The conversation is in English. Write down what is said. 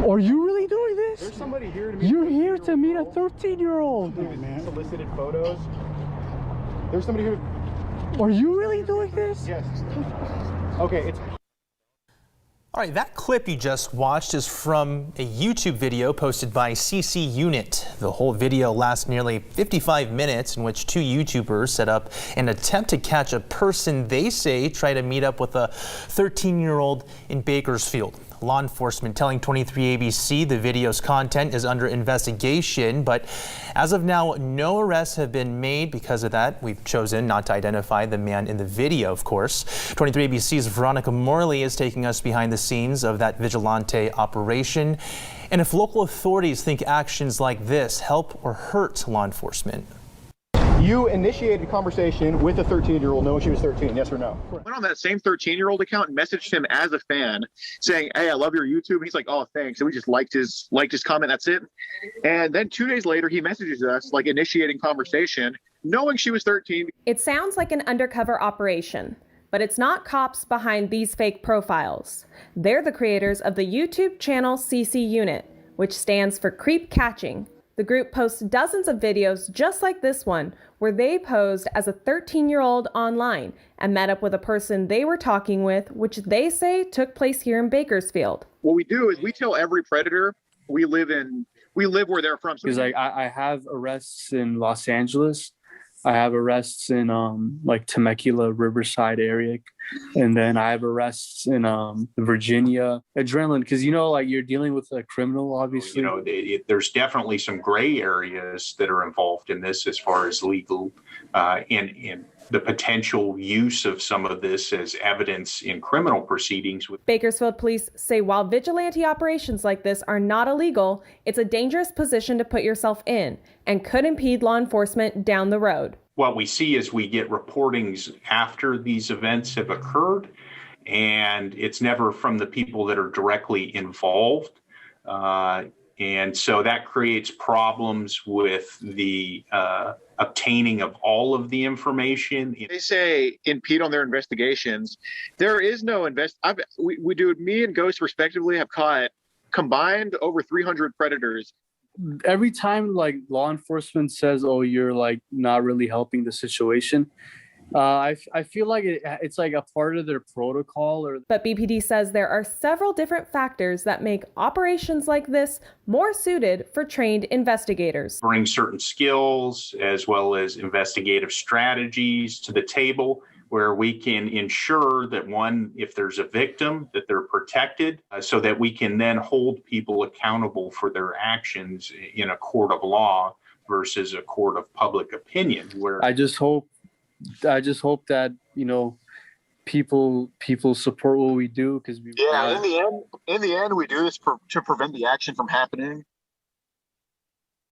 Are you really doing this? There's somebody here to meet. You're here to meet a 13-year-old. Solicited photos. There's somebody here. Are you really doing this? Yes. Okay, it's... All right, that clip you just watched is from a YouTube video posted by CC Unit. The whole video lasts nearly 55 minutes, in which two YouTubers set up an attempt to catch a person they say tried to meet up with a 13-year-old in Bakersfield. Law enforcement telling 23 ABC the video's content is under investigation, but as of now, no arrests have been made. Because of that, we've chosen not to identify the man in the video, of course. 23 ABC's Veronica Morley is taking us behind the scenes of that vigilante operation, and if local authorities think actions like this help or hurt law enforcement. You initiated a conversation with a 13-year-old knowing she was 13, yes or no? Went on that same 13-year-old account and messaged him as a fan saying, hey, I love your YouTube. And he's like, oh, thanks. And we just liked his comment. That's it. And then 2 days later, he messages us, like, initiating conversation, knowing she was 13. It sounds like an undercover operation, but it's not cops behind these fake profiles. They're the creators of the YouTube channel CC Unit, which stands for Creep Catching. The group posts dozens of videos just like this one, where they posed as a 13-year-old online and met up with a person they were talking with, which they say took place here in Bakersfield. What we do is we tell every predator we live where they're from. Because I have arrests in Los Angeles. I have arrests in like Temecula, Riverside area. And then I have arrests in Virginia. Adrenaline, because, you know, like you're dealing with a criminal, obviously. You know, there's definitely some gray areas that are involved in this as far as legal and the potential use of some of this as evidence in criminal proceedings. Bakersfield police say while vigilante operations like this are not illegal, it's a dangerous position to put yourself in and could impede law enforcement down the road. What we see is we get reportings after these events have occurred, and it's never from the people that are directly involved. And so that creates problems with the obtaining of all of the information. They say impede on their investigations. There is no me and Ghost respectively have caught combined over 300 predators. Every time like law enforcement says, oh, you're like not really helping the situation, I feel like it's like a part of their protocol. But BPD says there are several different factors that make operations like this more suited for trained investigators. Bring certain skills as well as investigative strategies to the table, where we can ensure that, one, if there's a victim, that they're protected, so that we can then hold people accountable for their actions in a court of law versus a court of public opinion. Where I just hope that, you know, people support what we do, because in the end we do this to prevent the action from happening.